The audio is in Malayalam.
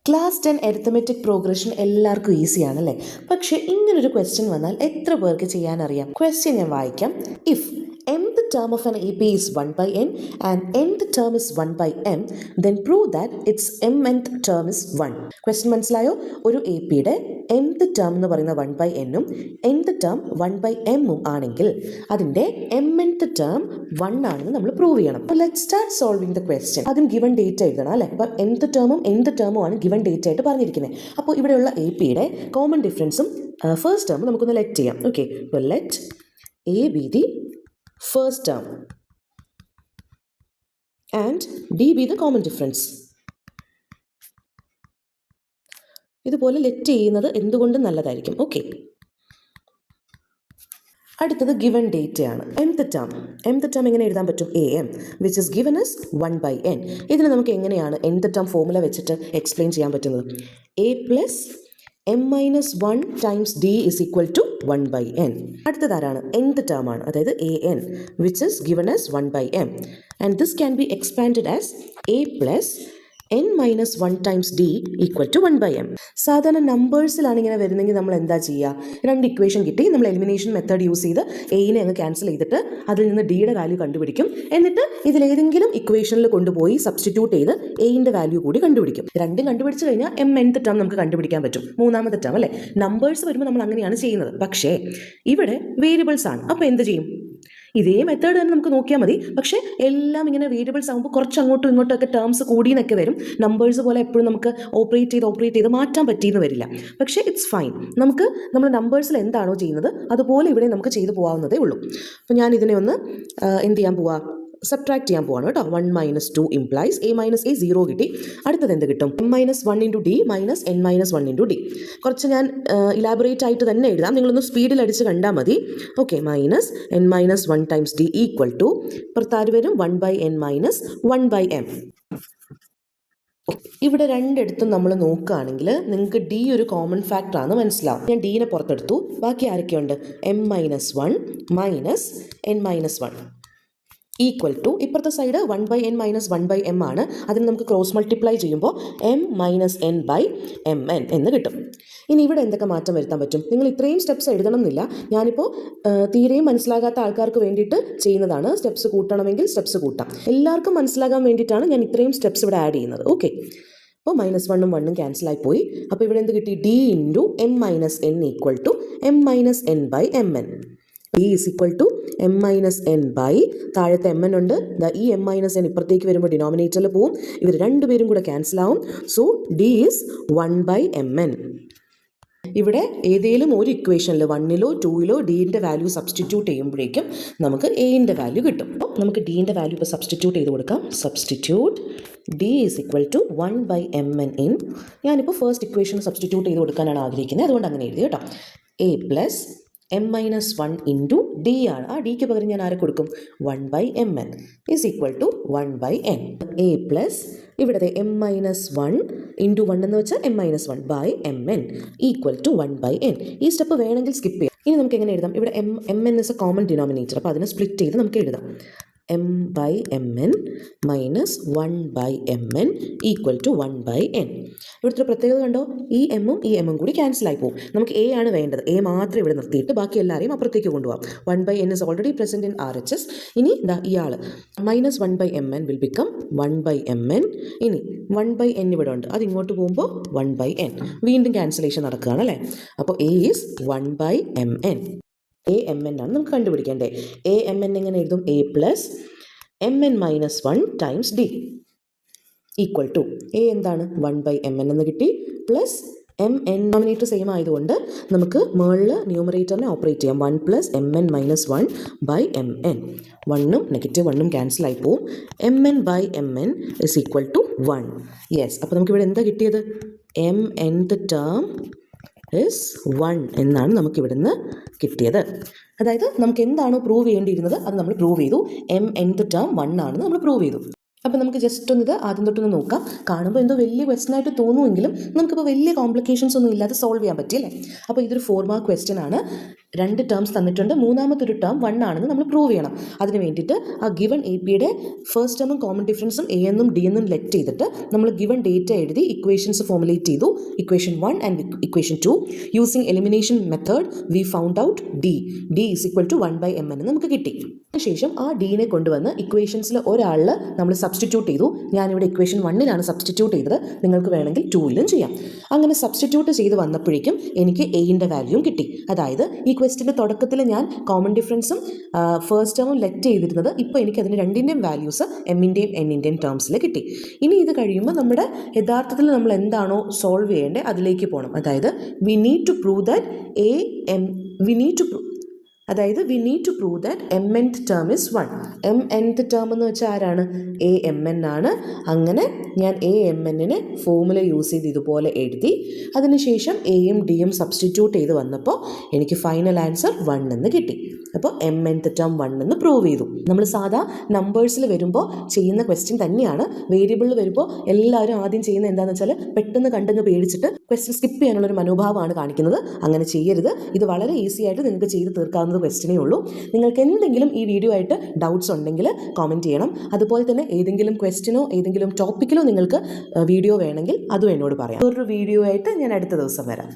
ക്ലാസ് 10 അരിത്തമെറ്റിക് പ്രോഗ്രഷൻ എല്ലാവർക്കും ഈസിയാണ് അല്ലേ? പക്ഷേ ഇങ്ങനൊരു ക്വസ്റ്റ്യൻ വന്നാൽ എത്ര പേർക്ക് ചെയ്യാനറിയാം? ക്വസ്റ്റ്യൻ ഞാൻ വായിക്കാം. If mth term of an AP is 1 by n and nth term is 1 by m, then prove that its mnth term is 1. Question മനസ്സിലായോ? ഒരു എ പിയുടെ mth term എന്ന് പറയുന്ന 1 by n ഉം nth term 1 by m ഉം ആണെങ്കിൽ അതിൻ്റെ mnth term 1 ആണെന്ന് നമ്മൾ പ്രൂവ് ചെയ്യണം. അപ്പോൾ let start solving the question. ആദ്യം ഗിവൺ ഡേറ്റ് എഴുതണം അല്ലേ? അപ്പോൾ mth termഉം nth termഉം ആണ് ഗിവൺ ഡേറ്റ് ആയിട്ട് പറഞ്ഞിരിക്കുന്നത്. അപ്പോൾ ഇവിടെയുള്ള എ പിയുടെ കോമൺ ഡിഫറൻസും ഫസ്റ്റ് ടേം നമുക്കൊന്ന് ലെറ്റ് ചെയ്യാം. ഓക്കെ, അപ്പോൾ let A be the first term and d be the common difference. ഇതുപോലെ ലെറ്റ് ചെയ്യുന്നത് എന്തുകൊണ്ടും നല്ലതായിരിക്കും. ഓക്കെ, അടുത്തത് ഗിവൺ ഡേറ്റ് ആണ്. mth term എങ്ങനെ എഴുതാൻ പറ്റും? am which is given as 1 by n. ഇതിന് നമുക്ക് എങ്ങനെയാണ് nth term ഫോർമുല വെച്ചിട്ട് എക്സ്പ്ലെയിൻ ചെയ്യാൻ പറ്റുന്നത്? a plus m minus 1 times d is equal to 1 by n. അടുത്തതാരാണ്? nth term ആണ്, അതായത് an which is given as 1 by m, and this can be expanded as a plus n minus 1 times d equal to 1 by m. സാധാരണ നമ്പേഴ്സിലാണ് ഇങ്ങനെ വരുന്നെങ്കിൽ നമ്മൾ എന്താ ചെയ്യുക? രണ്ട് ഇക്വേഷൻ കിട്ടി, നമ്മൾ എലിമിനേഷൻ മെത്തേഡ് യൂസ് ചെയ്ത് എയിനെ അങ്ങ് ക്യാൻസൽ ചെയ്തിട്ട് അതിൽ നിന്ന് ഡിയുടെ വാല്യൂ കണ്ടുപിടിക്കും. എന്നിട്ട് ഇതിലേതെങ്കിലും ഇക്വേഷനിൽ കൊണ്ടുപോയി സബ്സ്റ്റിറ്റ്യൂട്ട് ചെയ്ത് എയിൻ്റെ വാല്യൂ കൂടി കണ്ടുപിടിക്കും. രണ്ടും കണ്ടുപിടിച്ച് കഴിഞ്ഞാൽ mnth ടേം നമുക്ക് കണ്ടുപിടിക്കാൻ പറ്റും, മൂന്നാമത്തെ ടേം അല്ലേ? നമ്പേഴ്സ് വരുമ്പോൾ നമ്മൾ അങ്ങനെയാണ് ചെയ്യുന്നത്. പക്ഷേ ഇവിടെ വേരിയബിൾസ് ആണ്. അപ്പോൾ എന്ത് ചെയ്യും? ഇതേ മെത്തേഡ് തന്നെ നമുക്ക് നോക്കിയാൽ മതി. പക്ഷേ എല്ലാം ഇങ്ങനെ വേരിയബിൾസ് ആകുമ്പോൾ കുറച്ച് അങ്ങോട്ടും ഇങ്ങോട്ടും ഒക്കെ ടേംസ് കൂടിയെന്നൊക്കെ വരും. നമ്പേഴ്സ് പോലെ എപ്പോഴും നമുക്ക് ഓപ്പറേറ്റ് ചെയ്ത് മാറ്റാൻ പറ്റിയെന്ന് വരില്ല. പക്ഷേ ഇറ്റ്സ് ഫൈൻ. നമ്മൾ നമ്പേഴ്സിൽ എന്താണോ ചെയ്യുന്നത് അതുപോലെ ഇവിടെ നമുക്ക് ചെയ്തു പോകാവുന്നതേ ഉള്ളൂ. അപ്പോൾ ഞാൻ ഇതിനെ ഒന്ന് എന്ത് ചെയ്യാൻ പോവാ? സബ്ട്രാക്ട് ചെയ്യാൻ പോവാണ് കേട്ടോ. 1 - 2 implies a minus a 0 കിട്ടി. അടുത്തത് എന്ത് കിട്ടും? m minus 1 into d minus n minus 1 into d. കുറച്ച് ഞാൻ ഇലാബറേറ്റ് ആയിട്ട് തന്നെ എഴുതാം, നിങ്ങളൊന്ന് സ്പീഡിൽ അടിച്ച് കണ്ടാൽ മതി. Okay, minus n minus 1 times d equal to പുറത്താര് വരും? 1 by n minus 1 by m. ഇവിടെ രണ്ടിടത്തും നമ്മൾ നോക്കുകയാണെങ്കിൽ നിങ്ങൾക്ക് ഡി ഒരു കോമൺ ഫാക്ടറാണ് മനസ്സിലാവും. ഞാൻ ഡീനെ പുറത്തെടുത്തു. ബാക്കി ആരൊക്കെയുണ്ട്? m minus 1 minus n minus 1 equal to ഇപ്പുറത്തെ side 1 by n minus 1 by m ആണ്. അതിന് നമുക്ക് ക്രോസ് മൾട്ടിപ്ലൈ ചെയ്യുമ്പോൾ m minus n by mn എന്ന് കിട്ടും. ഇനി ഇവിടെ എന്തൊക്കെ മാറ്റം വരുത്താൻ പറ്റും? നിങ്ങൾ ഇത്രയും സ്റ്റെപ്സ് എഴുതണം എന്നില്ല, ഞാനിപ്പോൾ തീരെയും മനസ്സിലാകാത്ത ആൾക്കാർക്ക് വേണ്ടിയിട്ട് ചെയ്യുന്നതാണ്. സ്റ്റെപ്സ് കൂട്ടണമെങ്കിൽ സ്റ്റെപ്സ് കൂട്ടാം. എല്ലാവർക്കും മനസ്സിലാകാൻ വേണ്ടിയിട്ടാണ് ഞാൻ ഇത്രയും സ്റ്റെപ്സ് ഇവിടെ ആഡ് ചെയ്യുന്നത്. ഓക്കെ, അപ്പോൾ -1 ഉം 1 ഉം ക്യാൻസൽ ആയി പോയി. അപ്പോൾ ഇവിടെ എന്ത് കിട്ടി? d into m minus n equal to m minus n by mn. d is equal to m minus n by താഴത്തെ mn ഉണ്ട്. ഈ m minus n ഇപ്പുറത്തേക്ക് വരുമ്പോൾ ഡിനോമിനേറ്ററിൽ പോവും. ഇവർ രണ്ടുപേരും കൂടെ ക്യാൻസൽ ആവും. So d is 1 by mn. ഇവിടെ ഏതെങ്കിലും ഒരു ഇക്വേഷനിൽ 1ലോ 2ലോ ഡിൻ്റെ വാല്യൂ സബ്സ്റ്റിറ്റ്യൂട്ട് ചെയ്യുമ്പോഴേക്കും നമുക്ക് എയിൻ്റെ വാല്യൂ കിട്ടും. അപ്പോൾ നമുക്ക് ഡിൻ്റെ വാല്യൂ ഇപ്പോൾ സബ്സ്റ്റിറ്റ്യൂട്ട് ചെയ്ത് കൊടുക്കാം. Substitute d is equal to 1 by mn in, ഞാനിപ്പോൾ ഫസ്റ്റ് ഇക്വേഷൻ സബ്സ്റ്റിറ്റ്യൂട്ട് ചെയ്ത് കൊടുക്കാനാണ് ആഗ്രഹിക്കുന്നത്, അതുകൊണ്ട് അങ്ങനെ എഴുതി കേട്ടോ. a plus m minus 1 into d ആണ്. ആ ഡിക്ക് പകരം ഞാൻ ആരെ കൊടുക്കും? 1 by mn is equal to 1 by n. a plus ഇവിടുത്തെ m minus 1 into 1 എന്ന് വെച്ചാൽ m minus 1 by mn equal to 1 by n. ഈ സ്റ്റെപ്പ് വേണമെങ്കിൽ സ്കിപ്പ് ചെയ്യാം. ഇനി നമുക്ക് എങ്ങനെ എഴുതാം? ഇവിടെ mn is a common denominator, അപ്പോൾ അതിനെ സ്പ്ലിറ്റ് ചെയ്ത് നമുക്ക് എഴുതാം. m by mn minus 1 by mn equal to 1 by n. ഇവിടുത്തെ പ്രത്യേകത കണ്ടോ? ഈ എമ്മും ഈ എമ്മും കൂടി ക്യാൻസൽ ആയി പോകും. നമുക്ക് എ ആണ് വേണ്ടത്. എ മാത്രം ഇവിടെ നിർത്തിയിട്ട് ബാക്കി എല്ലാവരെയും അപ്പുറത്തേക്ക് കൊണ്ടുപോകാം. 1 by n is already present in RHS. ഇനി ഇയാൾ minus 1 by mn will become 1 by mn. ഇനി 1 by n ഇവിടെ ഉണ്ട്, അത് ഇങ്ങോട്ട് പോകുമ്പോൾ 1 by n. വീണ്ടും ക്യാൻസലേഷൻ നടക്കുകയാണ് അല്ലേ? അപ്പോൾ a is 1 by mn. amn ആണ് നമുക്ക് കണ്ടുപിടിക്കേണ്ടത്. amn എങ്ങനെ എഴുതും? a plus mn minus 1 times d equal to a എന്താണ്? 1 by mn എന്ന് കിട്ടി, പ്ലസ് mn ഡോമിനേറ്റർ സെയിം ആയതുകൊണ്ട് നമുക്ക് മുകളിൽ ന്യൂമറേറ്ററിനെ ഓപ്പറേറ്റ് ചെയ്യാം. 1 plus mn minus 1 by mn. 1ഉം -1ഉം ക്യാൻസൽ ആയി പോവും. mn by mn is equal to 1. Yes, അപ്പോൾ നമുക്കിവിടെ എന്താ കിട്ടിയത്? mnth ടേം ഇസ് 1 എന്നാണ് നമുക്കിവിടുന്ന് കിട്ടിയത്. അതായത് നമുക്ക് എന്താണോ പ്രൂവ് ചെയ്യേണ്ടിയിരുന്നത് അത് നമ്മൾ പ്രൂവ് ചെയ്തു. mnth ടേം 1 ആണെന്ന് നമ്മൾ പ്രൂവ് ചെയ്തു. അപ്പോൾ നമുക്ക് ജസ്റ്റ് ഒന്ന് ഇത് ആദ്യം തൊട്ടൊന്ന് നോക്കാം. കാണുമ്പോൾ എന്തോ വലിയ ക്വസ്റ്റൻ ആയിട്ട് തോന്നുമെങ്കിലും നമുക്കിപ്പോൾ വലിയ കോംപ്ലിക്കേഷൻസ് ഒന്നും ഇല്ലാതെ സോൾവ് ചെയ്യാൻ പറ്റിയല്ലേ? അപ്പോൾ ഇതൊരു 4 മാർക്ക് ക്വസ്റ്റ്യൻ ആണ്. 2 ടേംസ് തന്നിട്ടുണ്ട്, മൂന്നാമത്തെ ഒരു ടേം 1 ആണെന്ന് നമ്മൾ പ്രൂവ് ചെയ്യണം. അതിന് വേണ്ടിയിട്ട് ആ ഗിവൺ എ പിയുടെ ഫസ്റ്റ് ടേമും കോമൺ ഡിഫറൻസും എ എന്നും ഡി എന്നും ലെറ്റ് ചെയ്തിട്ട് നമ്മൾ ഗിവൺ ഡേറ്റ എഴുതി ഇക്വേഷൻസ് ഫോർമുലേറ്റ് ചെയ്തു. Equation 1 and equation 2 using elimination method we found out D is equal to 1/mn എന്ന് നമുക്ക് കിട്ടി. അതിനുശേഷം ആ ഡീനെ കൊണ്ടുവന്ന് ഇക്വേഷൻസിൽ ഒരാളിൽ നമ്മൾ സബ്സ്റ്റിറ്റ്യൂട്ട് ചെയ്തു. ഞാനിവിടെ ഇക്വേഷൻ 1ലാണ് സബ്സ്റ്റിറ്റ്യൂട്ട് ചെയ്തത്, നിങ്ങൾക്ക് വേണമെങ്കിൽ 2ലും ചെയ്യാം. അങ്ങനെ സബ്സ്റ്റിറ്റ്യൂട്ട് ചെയ്ത് വന്നപ്പോഴേക്കും എനിക്ക് എയുടെ വാല്യൂയും കിട്ടി. അതായത് ഈ ക്വസ്റ്റിൻ്റെ തുടക്കത്തിൽ ഞാൻ കോമൺ ഡിഫറൻസും ഫസ്റ്റ് ടേമും ലെറ്റ് ചെയ്തിരുന്നത്, ഇപ്പോൾ എനിക്ക് അതിന് രണ്ടിൻ്റെയും വാല്യൂസ് എമ്മിൻ്റെയും എന്നിൻ്റെയും ടേംസിൽ കിട്ടി. ഇനി ഇത് കഴിയുമ്പോൾ നമ്മുടെ യഥാർത്ഥത്തിൽ നമ്മൾ എന്താണോ സോൾവ് ചെയ്യേണ്ടത് അതിലേക്ക് പോകണം. അതായത് we need to prove that mnth term is 1. mnth term എന്ന് വെച്ചാൽ ആരാണ്? amn ആണ്. അങ്ങനെ ഞാൻ amnനെ ഫോർമുല യൂസ് ചെയ്ത് ഇതുപോലെ എഴുതി. അതിനുശേഷം എയും ഡിയും സബ്സ്റ്റിറ്റ്യൂട്ട് ചെയ്ത് വന്നപ്പോൾ എനിക്ക് ഫൈനൽ ആൻസർ 1 എന്ന് കിട്ടി. അപ്പോൾ mnth ടേം 1 എന്ന് പ്രൂവ് ചെയ്തു. നമ്മൾ സാധാ നമ്പേഴ്സിൽ വരുമ്പോൾ ചെയ്യുന്ന ക്വസ്റ്റ്യൻ തന്നെയാണ്. വേരിയബിളിൽ വരുമ്പോൾ എല്ലാവരും ആദ്യം ചെയ്യുന്നത് എന്താണെന്ന് വെച്ചാൽ പെട്ടെന്ന് കണ്ടങ്ങ് പേടിച്ചിട്ട് ക്വസ്റ്റ്യൻ സ്കിപ്പ് ചെയ്യാനുള്ളൊരു മനോഭാവമാണ് കാണിക്കുന്നത്. അങ്ങനെ ചെയ്യരുത്. ഇത് വളരെ ഈസി ആയിട്ട് നിങ്ങൾക്ക് ചെയ്ത് തീർക്കാവുന്നത് ക്വസ്റ്റ്യനേ ഉള്ളൂ. നിങ്ങൾക്ക് എന്തെങ്കിലും ഈ വീഡിയോ ആയിട്ട് ഡൗട്ട്സ് ഉണ്ടെങ്കിൽ കോമെൻറ്റ് ചെയ്യണം. അതുപോലെ തന്നെ ഏതെങ്കിലും ക്വസ്റ്റ്യനോ ഏതെങ്കിലും ടോപ്പിക്കിലോ നിങ്ങൾക്ക് വീഡിയോ വേണമെങ്കിൽ അതും എന്നോട് പറയാം. ഒരു വീഡിയോ ആയിട്ട് ഞാൻ അടുത്ത ദിവസം വരാം.